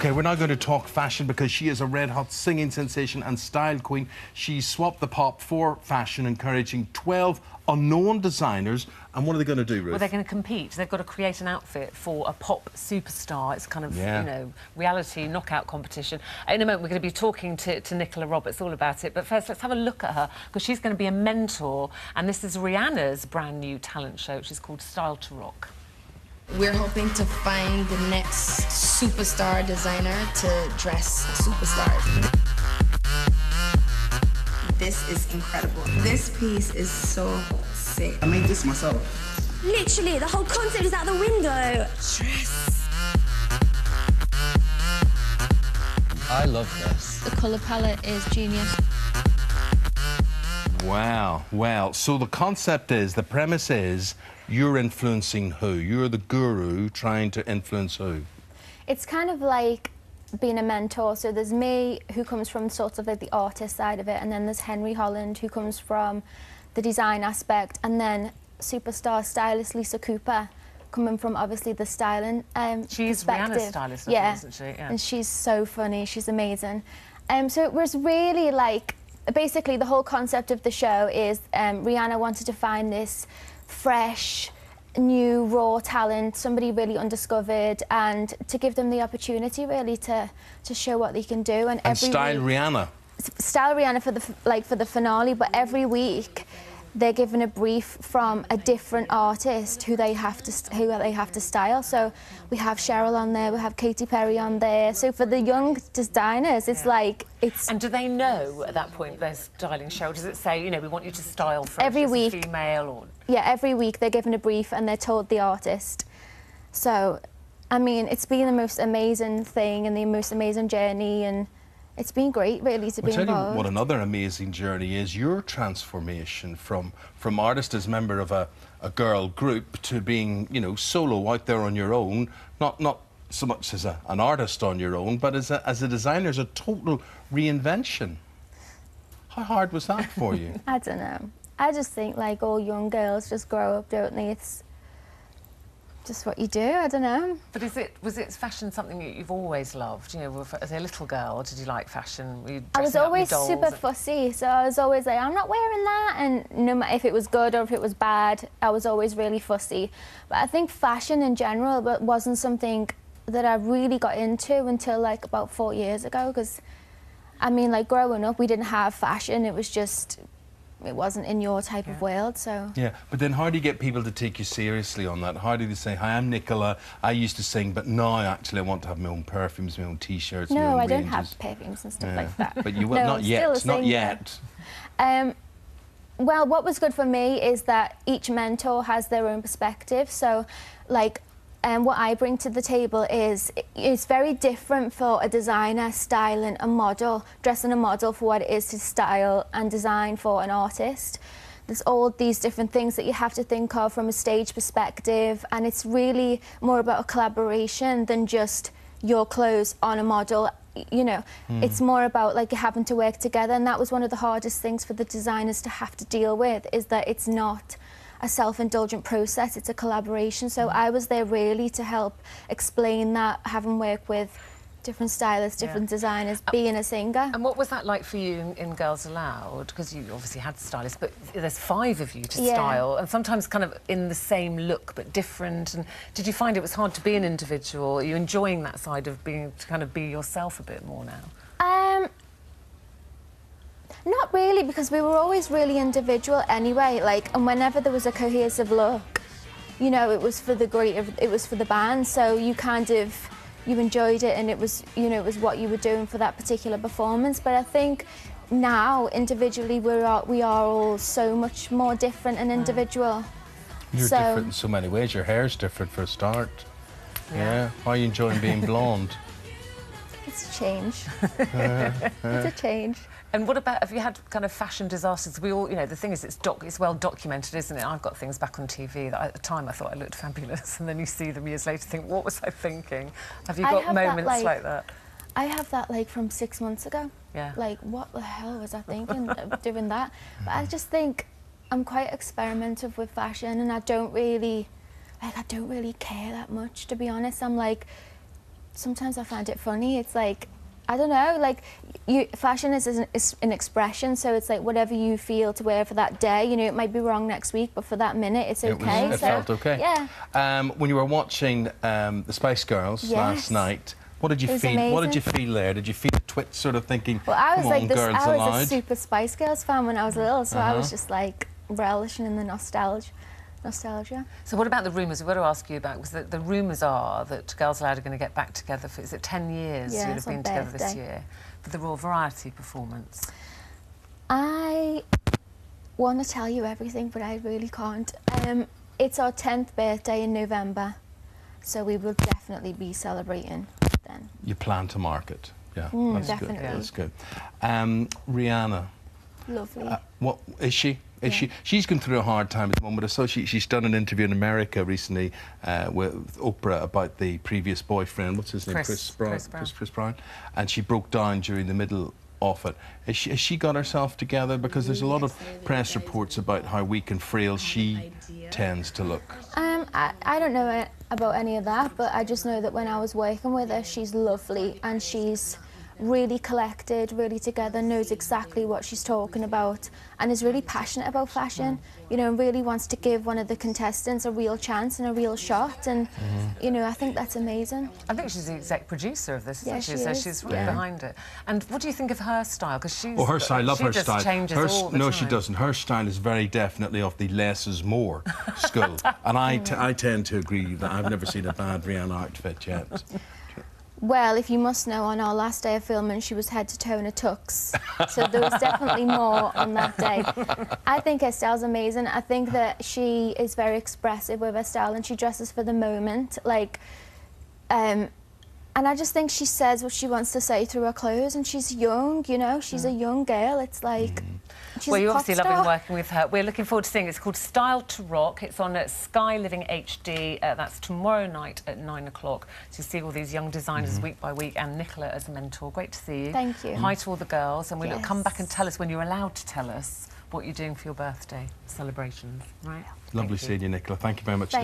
OK, we're now going to talk fashion because she is a red-hot singing sensation and style queen. She swapped the pop for fashion, encouraging 12 unknown designers. And what are they going to do, Ruth? Well, they're going to compete. They've got to create an outfit for a pop superstar. It's kind of, you know, reality knockout competition. In a moment, we're going to be talking to Nicola Roberts all about it. But first, let's have a look at her, because she's going to be a mentor. And this is Rihanna's brand new talent show, which is called Style to Rock. We're hoping to find the next superstar designer to dress superstars. This is incredible. This piece is so sick. I made this myself. Literally, the whole concept is out the window. Dress. I love this. The colour palette is genius. Wow. Well, so the concept is, the premise is, you're influencing who? You're the guru trying to influence who? It's kind of like being a mentor. So there's me, who comes from sort of like the artist side of it, and then there's Henry Holland, who comes from the design aspect, and then superstar stylist Lisa Cooper, coming from obviously the styling She's perspective. Rihanna's stylist, yeah, isn't she? Yeah. And she's so funny. She's amazing. So it was really like, basically the whole concept of the show is Rihanna wanted to find this fresh, new, raw talent, somebody really undiscovered, and to give them the opportunity really to show what they can do. And every style week, Rihanna. Style Rihanna for the finale, but every week they're given a brief from a different artist who they have to style. So we have Cheryl on there, we have Katy Perry on there. So for the young designers, it's like it's. And do they know at that point they're styling Cheryl? Does it say, you know, we want you to style for every week, female or? Yeah, every week they're given a brief and they're told the artist. So, I mean, it's been the most amazing thing and the most amazing journey, and it's been great, really, to be involved. I'll tell you what another amazing journey is, your transformation from artist as member of a girl group to being, you know, solo out there on your own, not so much as an artist on your own, but as a designer, as a total reinvention. How hard was that for you? I don't know. I just think, like, all young girls just grow up, don't they? It's just what you do, I don't know. But was it fashion something that you've always loved? You know, as a little girl, did you like fashion? Were you I was dressing up always with dolls super fussy, so I was always like, I'm not wearing that, and no matter if it was good or if it was bad, I was always really fussy. But I think fashion in general wasn't something that I really got into until like about 4 years ago, because I mean, like, growing up we didn't have fashion, it was just, it wasn't in your type of world, so... Yeah, but then how do you get people to take you seriously on that? How do they say, hi, I'm Nicola, I used to sing, but now actually I want to have my own perfumes, my own T-shirts, my own No, I ranges. don't have perfumes and stuff like that. But you will, no, not yet, not yet. Well, what was good for me is that each mentor has their own perspective, so, like, what I bring to the table is, it's very different for a designer styling a model, dressing a model for what it is to style and design for an artist. There's all these different things that you have to think of from a stage perspective, and it's really more about a collaboration than just your clothes on a model. You know, it's more about, like, having to work together, and that was one of the hardest things for the designers to have to deal with, is that it's not a self-indulgent process, it's a collaboration. So I was there really to help explain that, having worked with different stylists, different designers, being a singer. And what was that like for you in Girls Aloud? Because you obviously had stylists, but there's 5 of you to style, and sometimes kind of in the same look but different. And did you find it was hard to be an individual? Are you enjoying that side of being, to kind of be yourself a bit more now? Not really, because we were always really individual anyway, like, and whenever there was a cohesive look, you know, it was for the band, so you kind of, you enjoyed it, and it was, you know, it was what you were doing for that particular performance. But I think now, individually, we are all so much more different and individual. You're different in so many ways. Your hair's different for a start. Yeah. How are you enjoying being blonde? It's a change. It's a change. And what about, have you had kind of fashion disasters? We all, you know, the thing is, it's well documented, isn't it? I've got things back on TV that at the time I thought I looked fabulous, and then you see them years later, think, what was I thinking? Have you got moments like that? I have that, like, from 6 months ago. Yeah. Like, what the hell was I thinking of doing that? But I just think I'm quite experimentative with fashion, and I don't really care that much, to be honest. I'm like, sometimes I find it funny. It's like, I don't know, like, fashion is an expression, so it's like whatever you feel to wear for that day. You know, it might be wrong next week, but for that minute, it's okay. It felt okay. Yeah. When you were watching the Spice Girls last night, what did you feel? Amazing. What did you feel there? Did you feel a twitch, sort of thinking, well, I was come like on, this, girls I was allowed? a super Spice Girls fan when I was little, so I was just like relishing in the nostalgia. So what about the rumours? We've got to ask you about, because the rumours are that Girls Aloud are going to get back together for, is it 10 years you'll have been together this year, for the Royal Variety performance? I want to tell you everything, but I really can't. It's our 10th birthday in November, so we will definitely be celebrating then. You plan to mark it, yeah. That's definitely. good. That's good. Rihanna. Lovely. What is she? She's gone through a hard time at the moment. She's done an interview in America recently with Oprah about the previous boyfriend. What's his name? Chris Brown. And she broke down during the middle of it. Has she got herself together? Because there's a lot of press reports about how weak and frail she tends to look. I don't know about any of that, but I just know that when I was working with her, she's lovely and she's really collected, really together, knows exactly what she's talking about, and is really passionate about fashion, you know, and really wants to give one of the contestants a real chance and a real shot, and you know, I think that's amazing. I think she's the exec producer of this, isn't she? So she's really behind it. And what do you think of her style? Because she's her style, I love her style. She just changes all the time. No, she doesn't. Her style is very definitely of the less is more school, and I tend to agree that I've never seen a bad Rihanna outfit yet. Well, if you must know, on our last day of filming, she was head to toe in a tux. So there was definitely more on that day. I think her style's amazing. I think that she is very expressive with her style and she dresses for the moment. Like, and I just think she says what she wants to say through her clothes, and she's young, you know, she's a young girl. It's like, she's well, a you're pop obviously star. loving working with her. We're looking forward to seeing it. It's called Style to Rock. It's on Sky Living HD. That's tomorrow night at 9 o'clock. So you see all these young designers week by week, and Nicola as a mentor. Great to see you. Thank you. Hi to all the girls, and we'll come back and tell us when you're allowed to tell us what you're doing for your birthday celebrations, right? Lovely seeing you, Nicola. Thank you very much.